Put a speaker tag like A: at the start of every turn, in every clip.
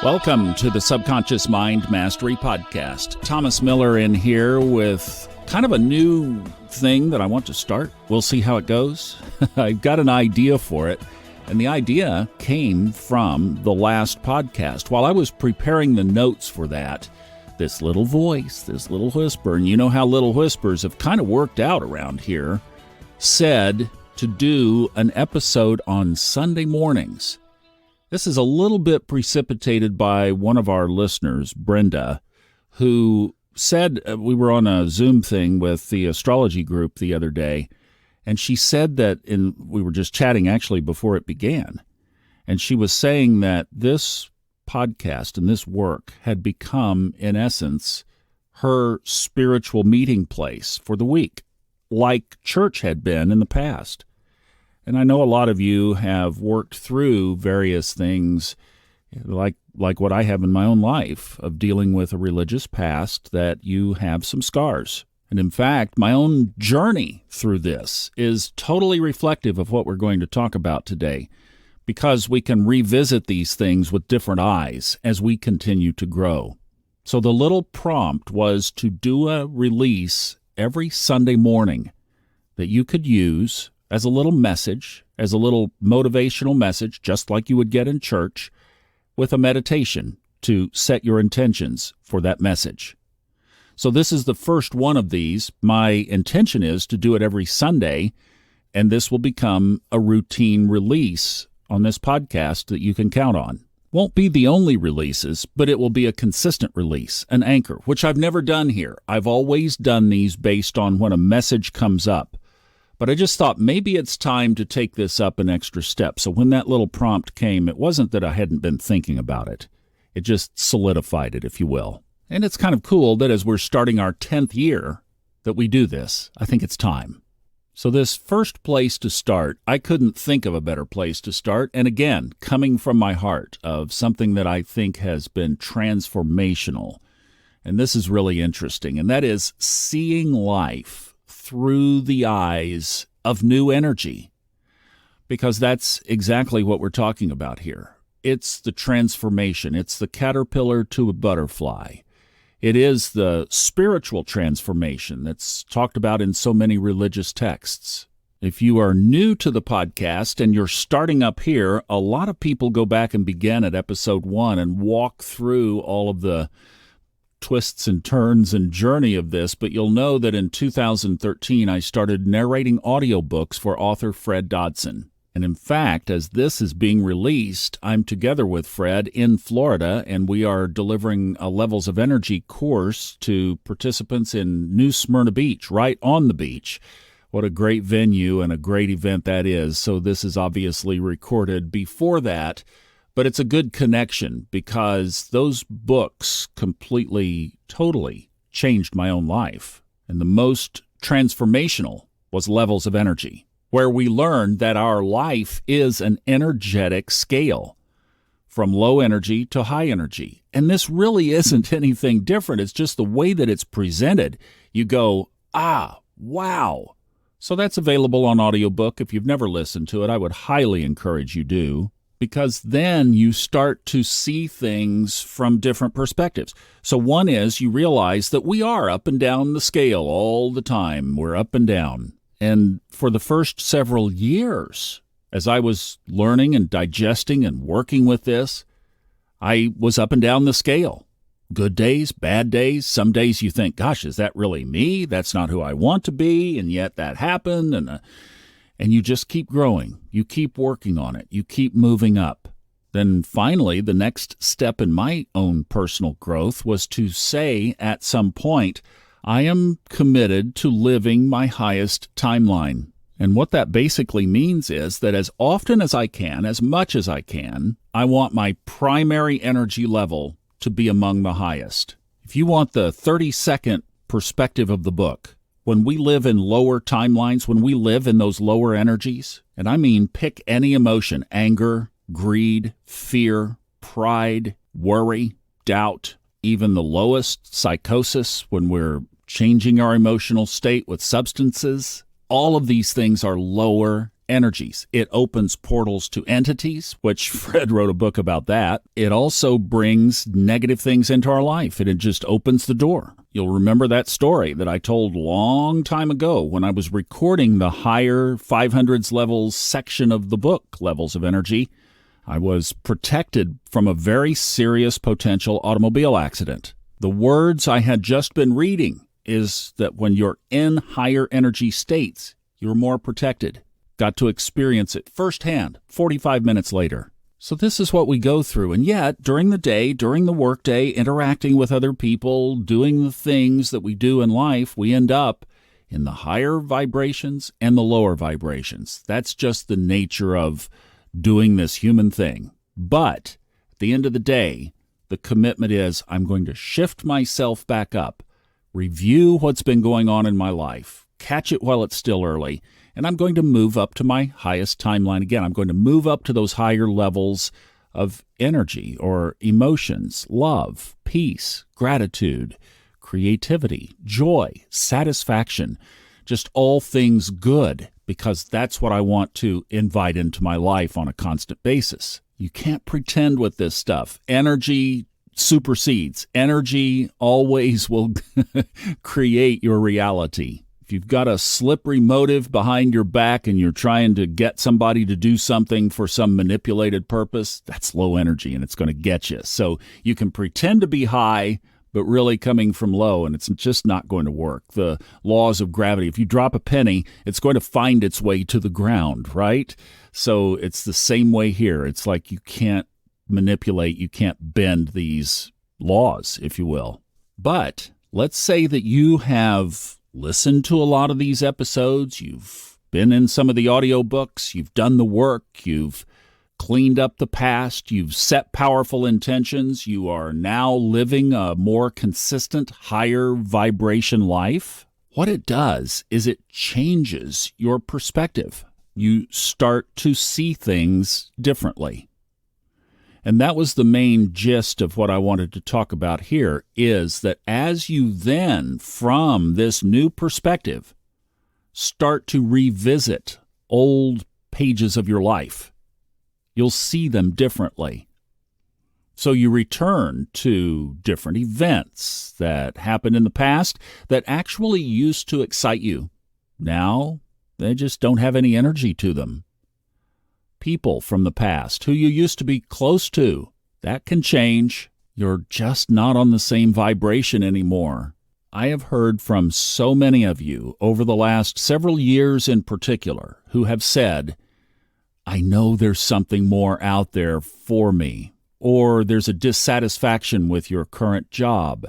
A: Welcome to the Subconscious Mind Mastery Podcast. Thomas Miller in here with kind of a new thing that I want to start. We'll see how it goes. I've got an idea for it, and the idea came from the last podcast. While I was preparing the notes for that, this little voice, this little whisper, and you know how little whispers have kind of worked out around here, said to do an episode on Sunday mornings. This is a little bit precipitated by one of our listeners, Brenda, who said, we were on a Zoom thing with the astrology group the other day, and she said that, we were just chatting actually before it began, and she was saying that this podcast and this work had become, in essence, her spiritual meeting place for the week, like church had been in the past. And I know a lot of you have worked through various things like what I have in my own life of dealing with a religious past, that you have some scars. And in fact, my own journey through this is totally reflective of what we're going to talk about today, because we can revisit these things with different eyes as we continue to grow. So the little prompt was to do a release every Sunday morning that you could use as a little message, as a little motivational message, just like you would get in church, with a meditation to set your intentions for that message. So this is the first one of these. My intention is to do it every Sunday, and this will become a routine release on this podcast that you can count on. Won't be the only releases, but it will be a consistent release, an anchor, which I've never done here. I've always done these based on when a message comes up. But I just thought maybe it's time to take this up an extra step. So when that little prompt came, it wasn't that I hadn't been thinking about it. It just solidified it, if you will. And it's kind of cool that as we're starting our 10th year that we do this. I think it's time. So this first place to start, I couldn't think of a better place to start. And again, coming from my heart of something that I think has been transformational. And this is really interesting. And that is seeing life through the eyes of new energy, because that's exactly what we're talking about here. It's the transformation. It's the caterpillar to a butterfly. It is the spiritual transformation that's talked about in so many religious texts. If you are new to the podcast and you're starting up here, a lot of people go back and begin at episode 1 and walk through all of the twists and turns and journey of this, but you'll know that in 2013 I started narrating audiobooks for author Fred Dodson. And in fact, as this is being released, I'm together with Fred in Florida, and we are delivering a Levels of Energy course to participants in New Smyrna Beach, right on the beach. What a great venue and a great event that is. So this is obviously recorded before that. But it's a good connection because those books completely, totally changed my own life. And the most transformational was Levels of Energy, where we learned that our life is an energetic scale from low energy to high energy. And this really isn't anything different. It's just the way that it's presented. You go, wow. So that's available on audiobook. If you've never listened to it, I would highly encourage you do. Because then you start to see things from different perspectives. So one is you realize that we are up and down the scale all the time. We're up and down. And for the first several years, as I was learning and digesting and working with this, I was up and down the scale. Good days, bad days. Some days you think, gosh, is that really me? That's not who I want to be. And yet that happened. And you just keep growing. You keep working on it. You keep moving up. Then finally, the next step in my own personal growth was to say at some point, I am committed to living my highest timeline. And what that basically means is that as often as I can, as much as I can, I want my primary energy level to be among the highest. If you want the 30-second perspective of the book, when we live in lower timelines, when we live in those lower energies, and I mean pick any emotion, anger, greed, fear, pride, worry, doubt, even the lowest psychosis, when we're changing our emotional state with substances, all of these things are lower energies. It opens portals to entities, which Fred wrote a book about that. It also brings negative things into our life, and it just opens the door. You'll remember that story that I told a long time ago when I was recording the higher 500s levels section of the book, Levels of Energy. I was protected from a very serious potential automobile accident. The words I had just been reading is that when you're in higher energy states, you're more protected. Got to experience it firsthand 45 minutes later. So this is what we go through. And yet, during the day, during the workday, interacting with other people, doing the things that we do in life, we end up in the higher vibrations and the lower vibrations. That's just the nature of doing this human thing. But at the end of the day, the commitment is I'm going to shift myself back up, review what's been going on in my life, catch it while it's still early, and I'm going to move up to my highest timeline again. I'm going to move up to those higher levels of energy or emotions, love, peace, gratitude, creativity, joy, satisfaction, just all things good, because that's what I want to invite into my life on a constant basis. You can't pretend with this stuff. Energy supersedes. Energy always will create your reality. If you've got a slippery motive behind your back and you're trying to get somebody to do something for some manipulated purpose, that's low energy and it's going to get you. So you can pretend to be high, but really coming from low, and it's just not going to work. The laws of gravity, if you drop a penny, it's going to find its way to the ground, right? So it's the same way here. It's like you can't manipulate, you can't bend these laws, if you will. But let's say that you have listened to a lot of these episodes, you've been in some of the audiobooks, you've done the work, you've cleaned up the past, you've set powerful intentions, you are now living a more consistent, higher vibration life. What it does is it changes your perspective. You start to see things differently. And that was the main gist of what I wanted to talk about here, is that as you then, from this new perspective, start to revisit old pages of your life, you'll see them differently. So you return to different events that happened in the past that actually used to excite you. Now, they just don't have any energy to them. People from the past who you used to be close to, that can change. You're just not on the same vibration anymore. I have heard from so many of you over the last several years in particular who have said, I know there's something more out there for me, or there's a dissatisfaction with your current job.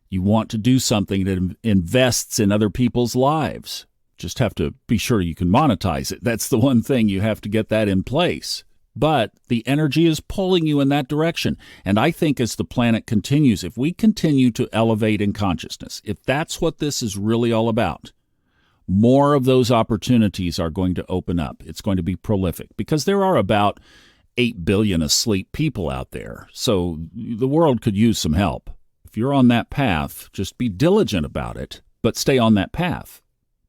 A: You want to do something that invests in other people's lives. Just have to be sure you can monetize it. That's the one thing, you have to get that in place. But the energy is pulling you in that direction. And I think as the planet continues, if we continue to elevate in consciousness, if that's what this is really all about, more of those opportunities are going to open up. It's going to be prolific because there are about 8 billion asleep people out there. So the world could use some help. If you're on that path, just be diligent about it, but stay on that path.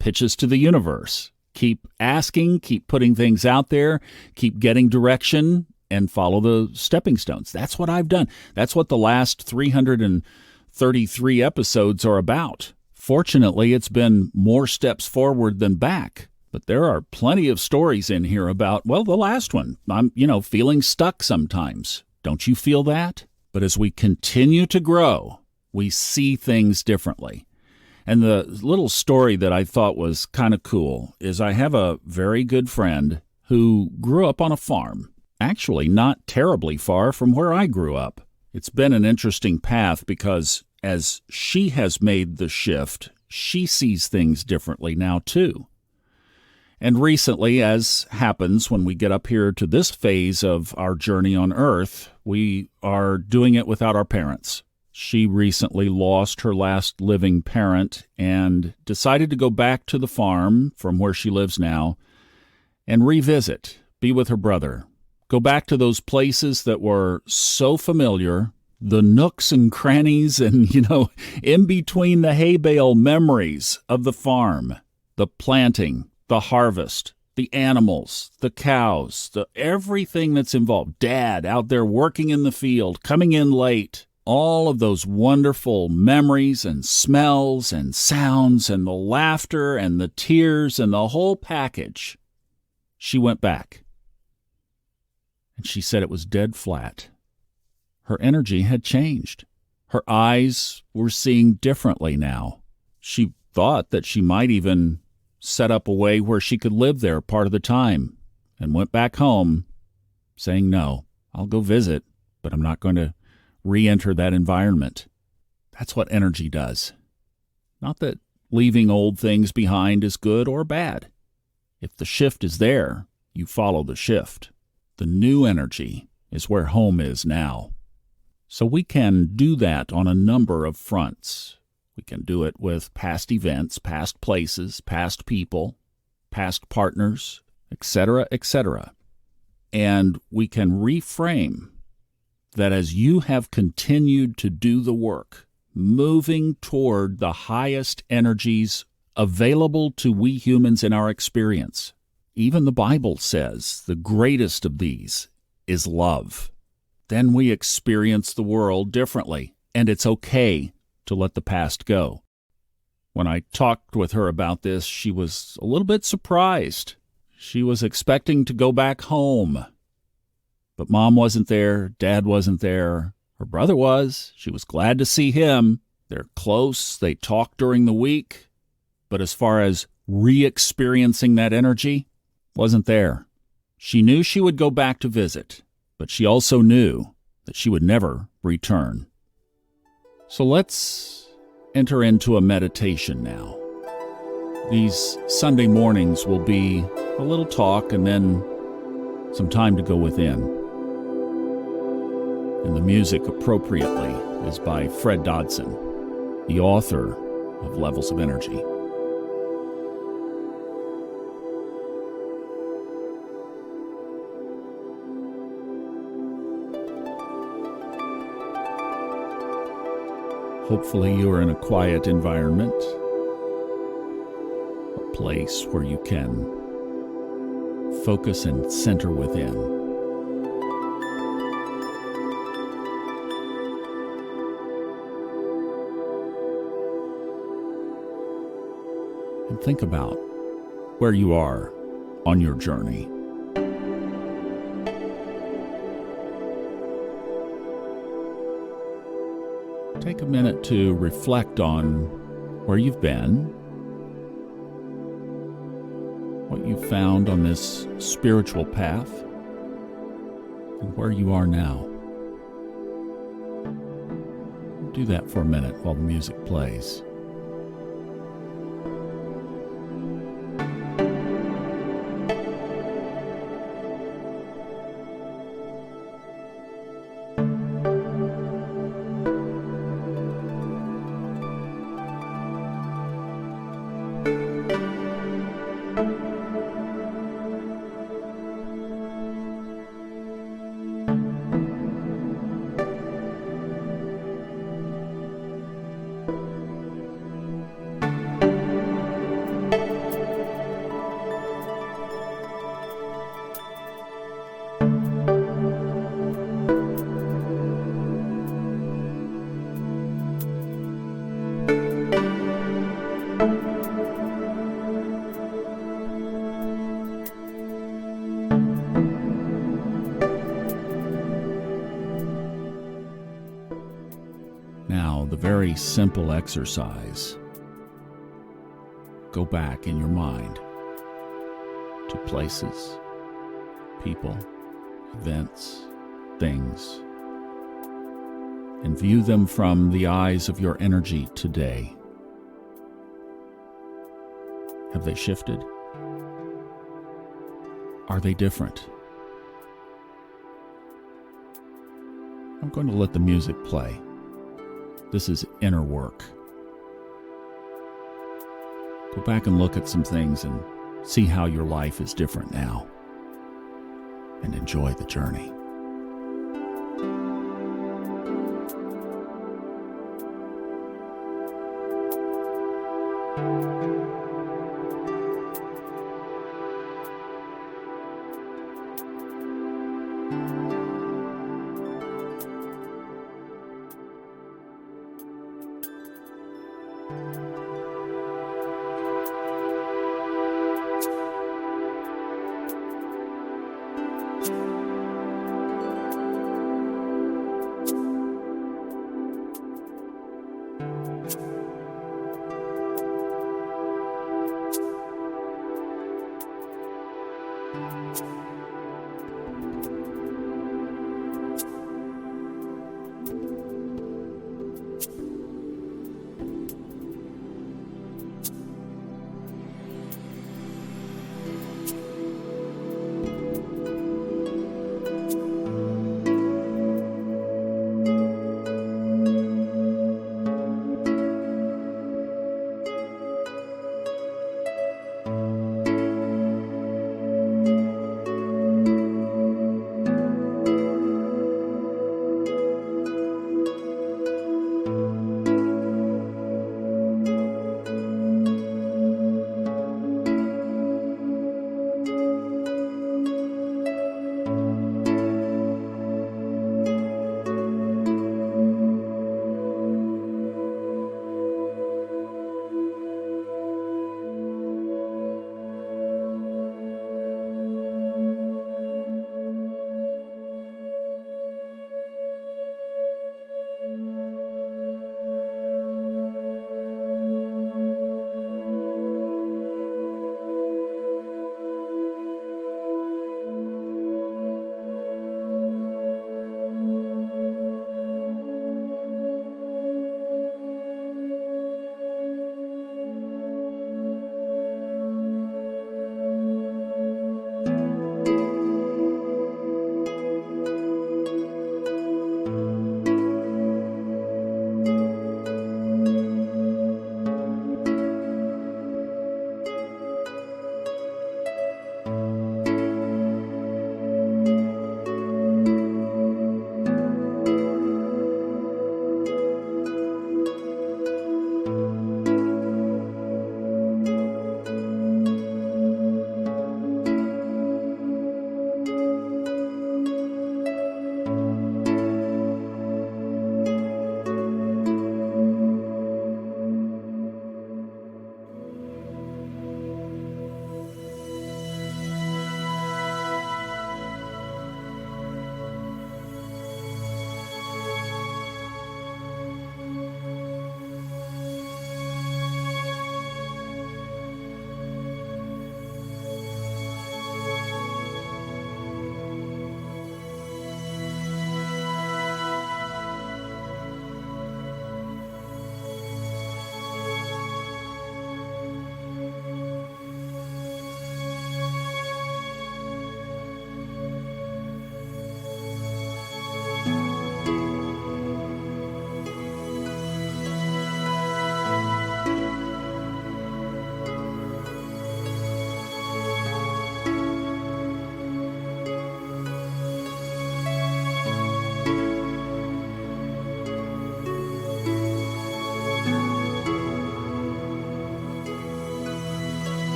A: Pitches to the universe. Keep asking, keep putting things out there, keep getting direction, and follow the stepping stones. That's what I've done. That's what the last 333 episodes are about. Fortunately, it's been more steps forward than back. But there are plenty of stories in here about, well, the last one. I'm, feeling stuck sometimes. Don't you feel that? But as we continue to grow, we see things differently. And the little story that I thought was kind of cool is I have a very good friend who grew up on a farm, actually not terribly far from where I grew up. It's been an interesting path because as she has made the shift, she sees things differently now too. And recently, as happens when we get up here to this phase of our journey on Earth, we are doing it without our parents. She recently lost her last living parent and decided to go back to the farm from where she lives now and revisit, be with her brother, go back to those places that were so familiar, the nooks and crannies and, in between the hay bale memories of the farm, the planting, the harvest, the animals, the cows, everything that's involved. Dad out there working in the field, coming in late. All of those wonderful memories and smells and sounds and the laughter and the tears and the whole package. She went back. And she said it was dead flat. Her energy had changed. Her eyes were seeing differently now. She thought that she might even set up a way where she could live there part of the time, and went back home saying, no, I'll go visit, but I'm not going to re-enter that environment. That's what energy does. Not that leaving old things behind is good or bad. If the shift is there, you follow the shift. The new energy is where home is now. So we can do that on a number of fronts. We can do it with past events, past places, past people, past partners, etc., etc. And we can reframe that as you have continued to do the work, moving toward the highest energies available to we humans in our experience. Even the Bible says the greatest of these is love. Then we experience the world differently, and it's okay to let the past go. When I talked with her about this, she was a little bit surprised. She was expecting to go back home. But Mom wasn't there, Dad wasn't there. Her brother was. She was glad to see him. They're close. They talk during the week. But as far as re-experiencing that energy, wasn't there. She knew she would go back to visit, but she also knew that she would never return. So let's enter into a meditation now. These Sunday mornings will be a little talk and then some time to go within. And the music, appropriately, is by Fred Dodson, the author of Levels of Energy. Hopefully you are in a quiet environment, a place where you can focus and center within. And think about where you are on your journey. Take a minute to reflect on where you've been, what you've found on this spiritual path, and where you are now. Do that for a minute while the music plays. Now, the very simple exercise. Go back in your mind to places, people, events, things, and view them from the eyes of your energy today. Have they shifted? Are they different? I'm going to let the music play. This is inner work. Go back and look at some things and see how your life is different now. And enjoy the journey.